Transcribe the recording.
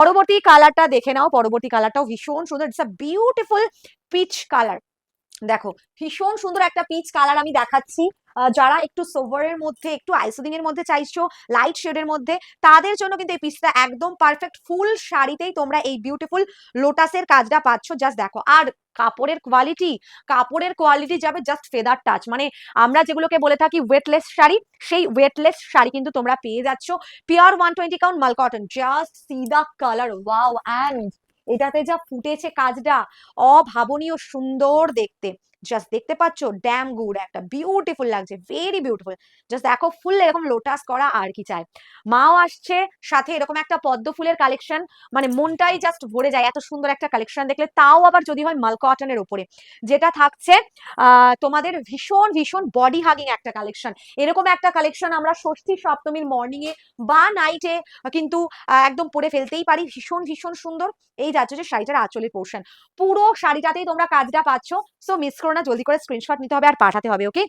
পরবর্তী কালারটা দেখে নাও, পরবর্তী কালারটাও ভীষণ সুন্দর, it's a beautiful peach colour. দেখো ভীষণ সুন্দর একটা পিচ কালার আমি দেখাচ্ছি। যারা একটু সোভারের মধ্যে, একটু আইসোডিং এর মধ্যে চাইছো, লাইট শেডের মধ্যে, তাদের জন্য কিন্তু এই পিসটা একদম পারফেক্ট। ফুল শাড়িতেই তোমরা এই বিউটিফুল লোটাসের কাজটা পাচ্ছ। জাস্ট দেখো, আর কাপড়ের কোয়ালিটি যাবে জাস্ট ফেদার টাচ, মানে আমরা যেগুলোকে বলে থাকি ওয়েটলেস শাড়ি, সেই ওয়েটলেস শাড়ি কিন্তু তোমরা পেয়ে যাচ্ছ। পিওর 120 কাউন্ট মাল cotton. Just see the colour, wow. And এটাতে যা ফুটেছে কাজটা, অভাবনীয় সুন্দর দেখতে। জাস্ট দেখতে পাচ্ছ, ড্যাম গুড, একটা বিউটিফুল লাগছে, ভেরি বিউটিফুল। জাস্ট দেখো ফুল এরকম লোটাস করা, আর কি চাই। মাও আসছে সাথে এরকম একটা পদ্ম ফুলের কালেকশন, মানে মনটাই জাস্ট ভরে যায় এত সুন্দর একটা কালেকশন দেখলে, তাও আবার যদি হয় মাল কটনের উপরে। যেটা থাকছে তোমাদের ভীষণ ভীষণ বডি হাগিং একটা কালেকশন। এরকম একটা কালেকশন আমরা ষষ্ঠী সপ্তমীর মর্নিং এ বা নাইটে কিন্তু একদম পরে ফেলতেই পারি। ভীষণ ভীষণ সুন্দর। এই যাচ্ছে যে শাড়িটার আঁচলের পোর্শন, পুরো শাড়িটাতেই তোমরা কাজটা পাচ্ছ। সো মিস করো না, জলদি করে স্ক্রিনশট নিতে হবে আর পাঠাতে হবে, ওকে।